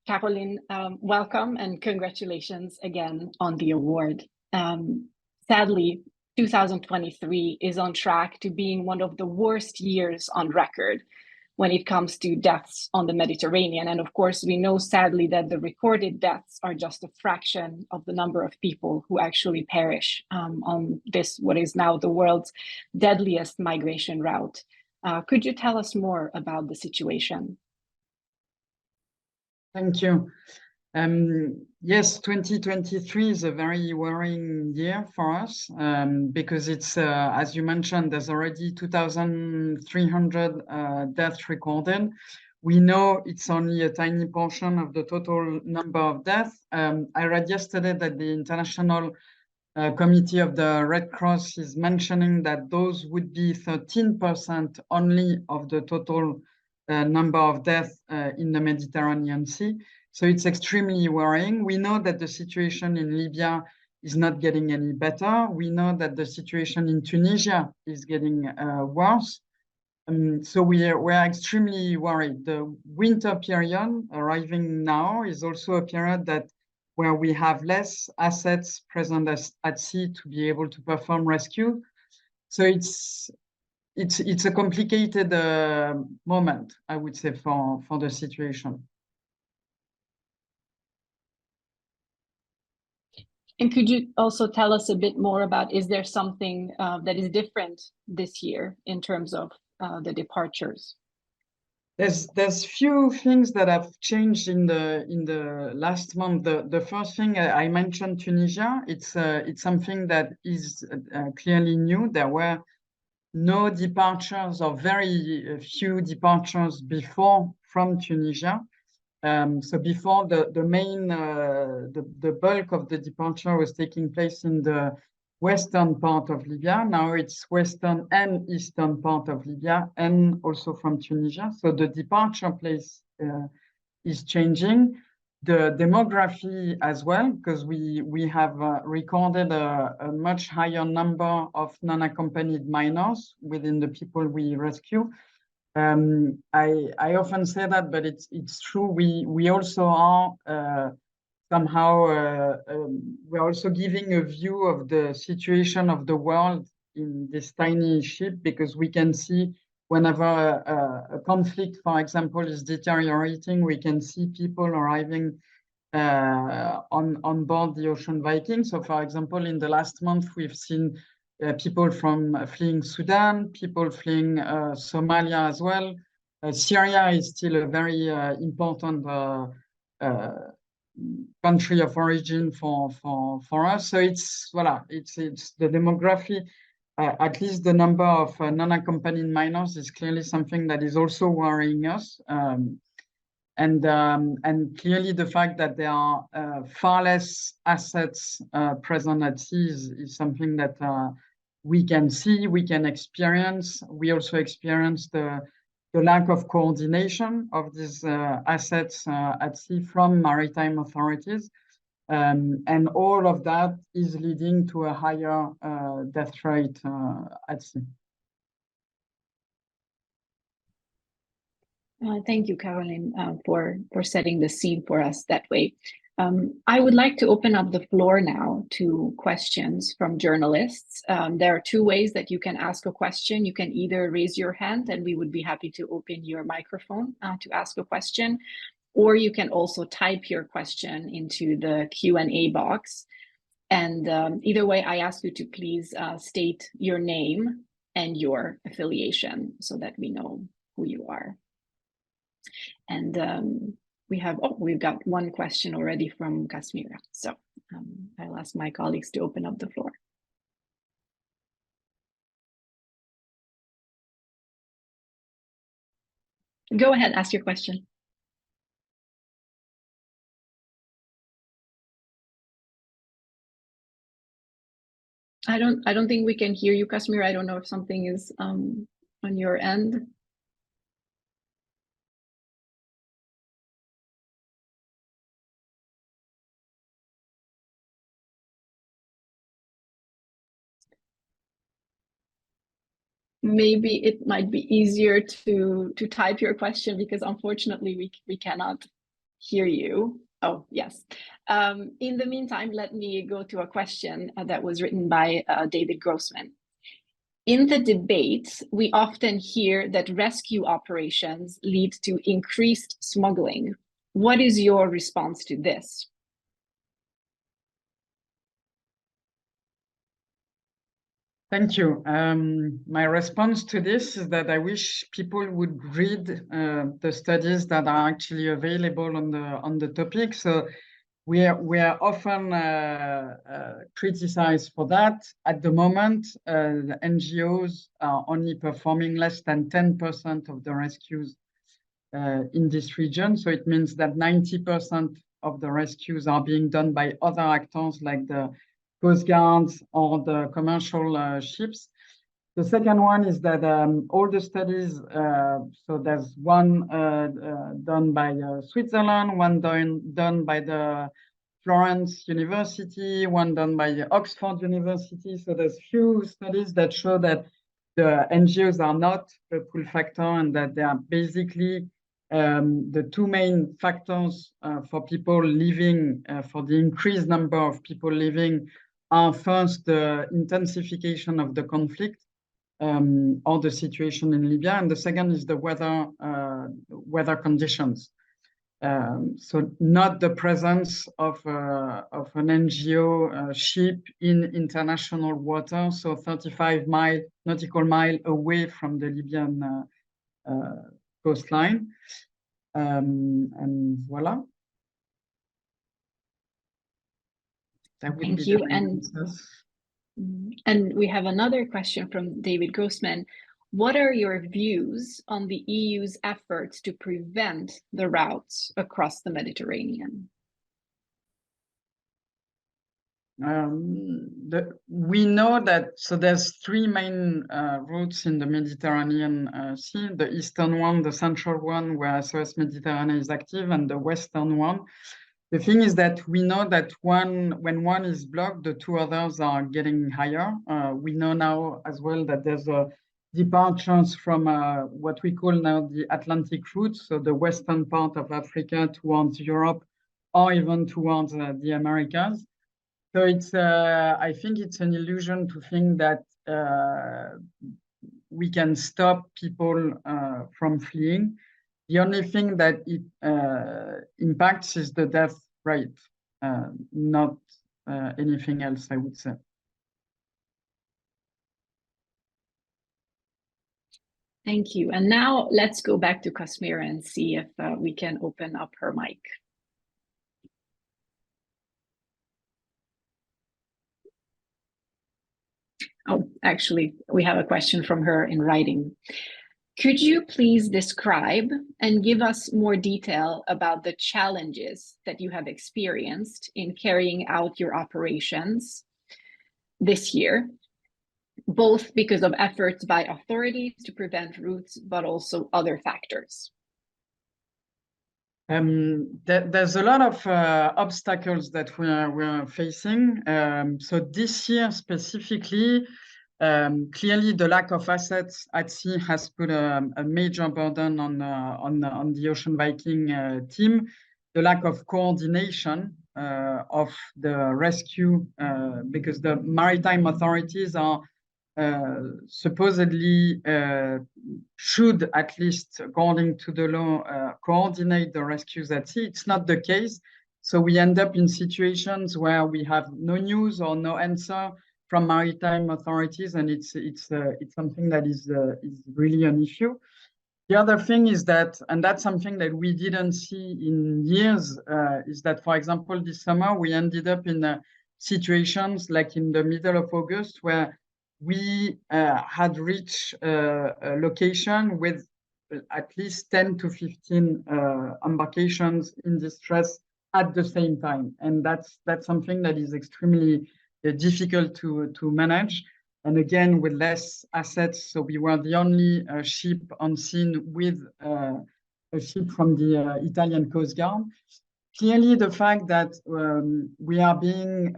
Caroline, welcome and congratulations again on the award. Sadly, 2023 is on track to being one of the worst years on record when it comes to deaths on the Mediterranean. And of course, we know sadly that the recorded deaths are just a fraction of the number of people who actually perish on this, what is now the world's deadliest migration route. Could you tell us more about the situation? Thank you. Yes, 2023 is a very worrying year for us because it's, as you mentioned, there's already 2,300 deaths recorded. We know it's only a tiny portion of the total number of deaths. I read yesterday that the International Committee of the Red Cross is mentioning that those would be 13% only of the total number of deaths in the Mediterranean Sea. So it's extremely worrying. We know that the situation in Libya is not getting any better. We know that the situation in Tunisia is getting worse. So we're extremely worried. The winter period arriving now is also a period where we have less assets present at sea to be able to perform rescue. So it's a complicated moment, I would say, for the situation. And could you also tell us a bit more about, is there something that is different this year in terms of the departures? There's few things that have changed in the last month. The first thing I mentioned, Tunisia, it's something that is clearly new. There were no departures or very few departures before from Tunisia. So before the bulk of the departure was taking place in the western part of Libya. Now it's western and eastern part of Libya and also from Tunisia. So the departure place is changing. The demography as well, because we have recorded a much higher number of non-accompanied minors within the people we rescue. I often say that, but it's true. We also are somehow we're also giving a view of the situation of the world in this tiny ship, because we can see whenever a conflict, for example, is deteriorating, we can see people arriving on board the Ocean Viking. So, for example, in the last month, we've seen people from fleeing Sudan, people fleeing Somalia as well. Syria is still a very important country of origin for us. So it's the demography. At least the number of non-accompanied minors is clearly something that is also worrying us. And clearly the fact that there are far less assets present at sea is something that we can see, we can experience. We also experience the lack of coordination of these assets at sea from maritime authorities. And all of that is leading to a higher death rate at sea. Thank you, Caroline, for setting the scene for us that way. I would like to open up the floor now to questions from journalists. There are two ways that you can ask a question. You can either raise your hand and we would be happy to open your microphone to ask a question, or you can also type your question into the Q&A box. And either way, I ask you to please state your name and your affiliation so that we know who you are. And we've got one question already from Kasmira. So I'll ask my colleagues to open up the floor. Go ahead, ask your question. I don't think we can hear you, Kasmira. I don't know if something is on your end. Maybe it might be easier to type your question, because unfortunately we cannot hear you. Oh, yes. In the meantime, let me go to a question that was written by David Grossman. In the debates, we often hear that rescue operations lead to increased smuggling. What is your response to this? Thank you. My response to this is that I wish people would read the studies that are actually available on the topic. So we are often criticized for that. At the moment, the NGOs are only performing less than 10% of the rescues in this region. So it means that 90% of the rescues are being done by other actors like the Coast Guards or the commercial ships. The second one is that all the studies, so there's one done by Switzerland, one done by the Florence University, one done by the Oxford University. So there's few studies that show that the NGOs are not a pull factor and that they are basically the two main factors for people living, for the increased number of people living, are first the intensification of the conflict or the situation in Libya, and the second is the weather conditions. So not the presence of an NGO ship in international water, so 35 nautical mile away from the Libyan coastline. And voila. That would Thank be you. the answers. And we have another question from David Grossman. What are your views on the EU's efforts to prevent the routes across the Mediterranean? We know that, so there's three main routes in the Mediterranean Sea, the eastern one, the central one, where SOS Mediterranee is active, and the western one. The thing is that we know that when one is blocked, the two others are getting higher. We know now as well that there's a departures from what we call now the Atlantic route, so the western part of Africa towards Europe, or even towards the Americas. So it's, I think it's an illusion to think that we can stop people from fleeing. The only thing that it impacts is the death rate, not anything else, I would say. Thank you. And now let's go back to Kasmira and see if we can open up her mic. Oh, actually, we have a question from her in writing. Could you please describe and give us more detail about the challenges that you have experienced in carrying out your operations this year, both because of efforts by authorities to prevent routes, but also other factors? There's a lot of obstacles that we're facing. So this year specifically, clearly the lack of assets at sea has put a major burden on the Ocean Viking team. The lack of coordination of the rescue, because the maritime authorities are supposedly should, at least according to the law, coordinate the rescues at sea. It's not the case. So we end up in situations where we have no news or no answer from maritime authorities, and it's something that is really an issue. The other thing is that, and that's something that we didn't see in years, is that, for example, this summer we ended up in situations like in the middle of August where we had reached a location with at least 10 to 15 embarkations in distress at the same time. And that's something that is extremely difficult to manage. And again, with less assets, so we were the only ship on scene with a ship from the Italian Coast Guard. Clearly, the fact that we are being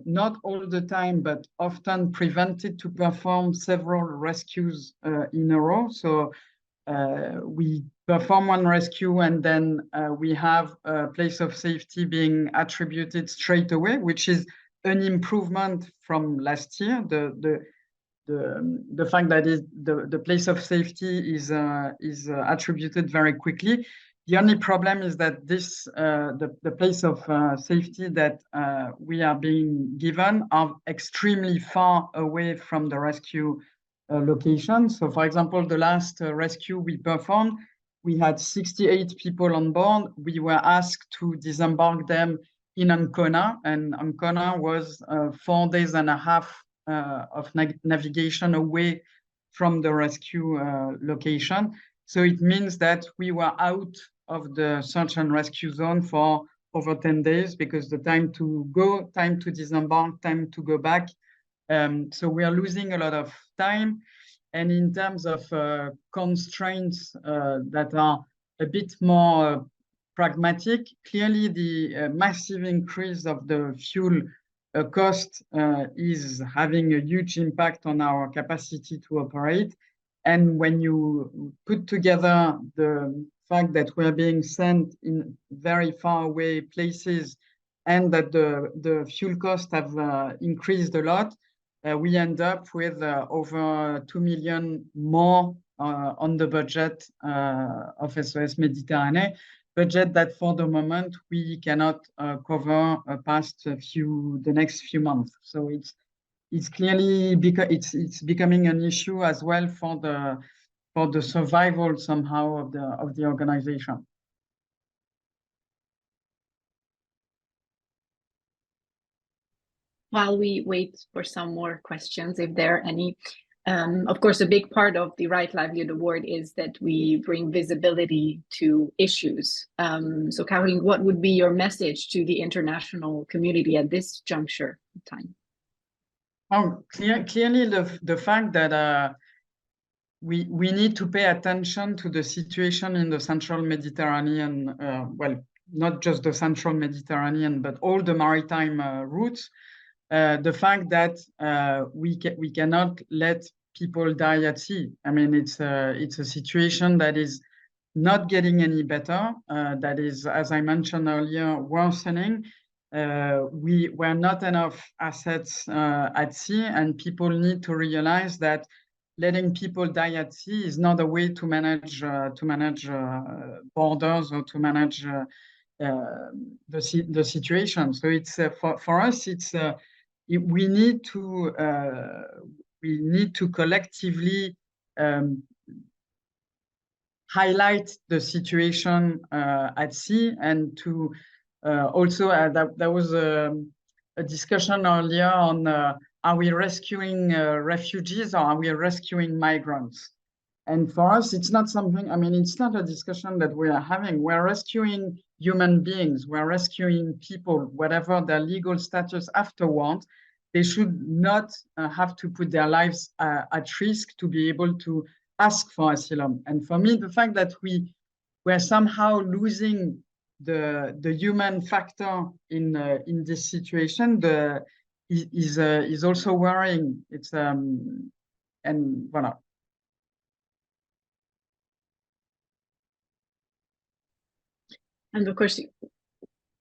not all the time, but often prevented to perform several rescues in a row. So we perform one rescue and then we have a place of safety being attributed straight away, which is an improvement from last year. The fact that the place of safety is attributed very quickly. The only problem is that this the place of safety that we are being given are extremely far away from the rescue location. So, for example, the last rescue we performed, we had 68 people on board. We were asked to disembark them in Ancona, and Ancona was 4 days and a half of navigation away from the rescue location. So it means that we were out of the search and rescue zone for over 10 days because the time to go, time to disembark, time to go back. So we are losing a lot of time. And in terms of constraints that are a bit more pragmatic, clearly the massive increase of the fuel cost is having a huge impact on our capacity to operate. And when you put together the fact that we're being sent in very far away places and that the fuel costs have increased a lot, we end up with over 2 million more on the budget of SOS Méditerranée, budget that for the moment we cannot cover past the next few months. So it's clearly it's becoming an issue as well for the survival somehow of the organization. While we wait for some more questions, if there are any, of course, a big part of the Right Livelihood Award is that we bring visibility to issues. So, Caroline, what would be your message to the international community at this juncture of time? Oh, clearly the fact that we need to pay attention to the situation in the central Mediterranean, well, not just the central Mediterranean, but all the maritime routes. The fact that we cannot let people die at sea. I mean, it's a situation that is not getting any better. That is, as I mentioned earlier, worsening. We were not enough assets at sea, and people need to realize that letting people die at sea is not a way to manage borders or to manage the situation. So it's for us, it's we need to collectively highlight the situation at sea, and to also there was a discussion earlier on are we rescuing refugees or are we rescuing migrants? And for us, it's not something, I mean, it's not a discussion that we are having. We're rescuing human beings. We're rescuing people, whatever their legal status afterwards. They should not have to put their lives at risk to be able to ask for asylum. And for me, the fact that we're somehow losing the human factor in this situation is also worrying. It's and voilà. And of course,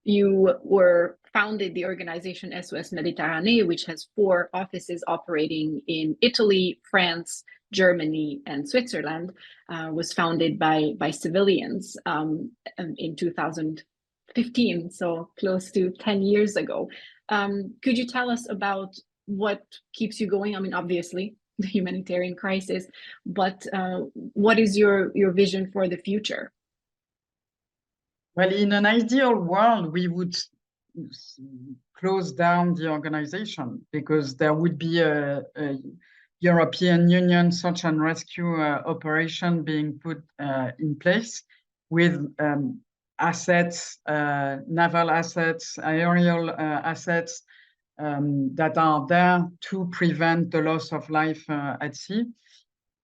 you were founded the organization SOS Méditerranée, which has 4 offices operating in Italy, France, Germany, and Switzerland. Was founded by civilians in 2015, so close to 10 years ago. Could you tell us about what keeps you going? I mean, obviously, the humanitarian crisis, but what is your vision for the future? Well, in an ideal world, we would close down the organization because there would be a European Union search and rescue operation being put in place with assets, naval assets, aerial assets that are there to prevent the loss of life at sea.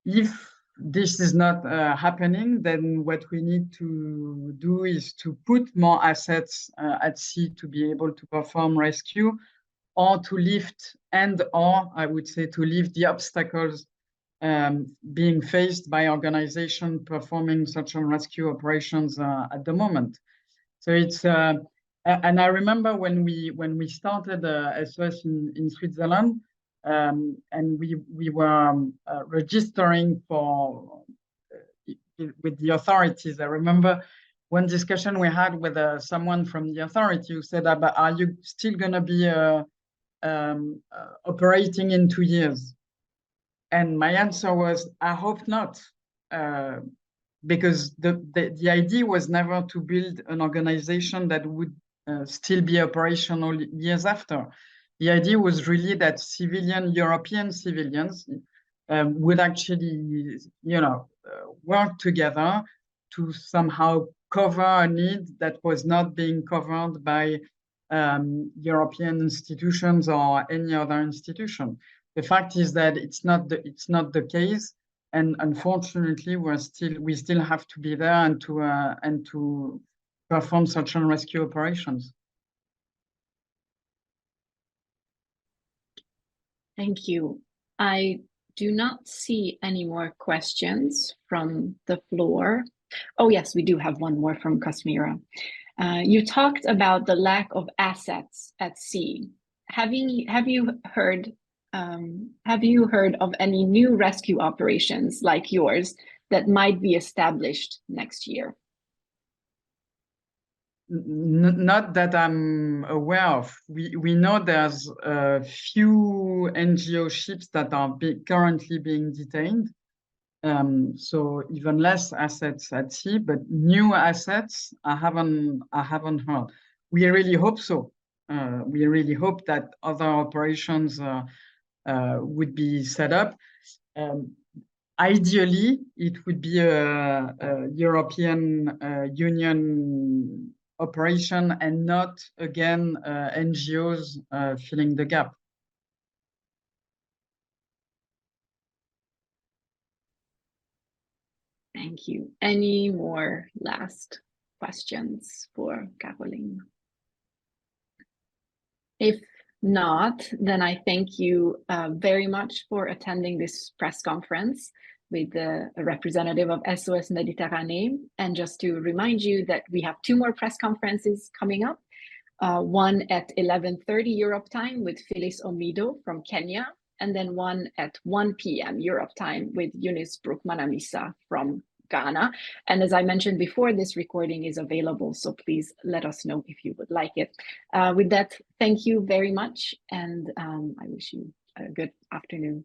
If this is not happening, then what we need to do is to put more assets at sea to be able to perform rescue, or to lift or I would say to lift the obstacles being faced by organizations performing search and rescue operations at the moment. So it's and I remember when we started SOS in Switzerland, and we were registering for with the authorities. I remember one discussion we had with someone from the authority who said, "Are you still going to be operating in 2 years?" And my answer was, I hope not, because the idea was never to build an organization that would still be operational years after. The idea was really that European civilians would actually, work together to somehow cover a need that was not being covered by European institutions or any other institution. The fact is that it's not the case, and unfortunately, we still have to be there and to perform search and rescue operations. Thank you. I do not see any more questions from the floor. Oh yes, we do have one more from Kasmira. You talked about the lack of assets at sea. Have you heard of any new rescue operations like yours that might be established next year? Not that I'm aware of. We know there's a few NGO ships that are currently being detained. So even less assets at sea, but new assets I haven't heard. We really hope so. We really hope that other operations would be set up. Ideally, it would be a European Union operation and not, again, NGOs filling the gap. Thank you. Any more last questions for Caroline? If not, then I thank you very much for attending this press conference with a representative of SOS Méditerranée. And just to remind you that we have 2 more press conferences coming up. One at 11:30 Europe time with Phyllis Omido from Kenya, and then one at 1 p.m. Europe time with Eunice Brookman-Amisa from Ghana. And as I mentioned before, this recording is available, so please let us know if you would like it. With that, thank you very much, and I wish you a good afternoon.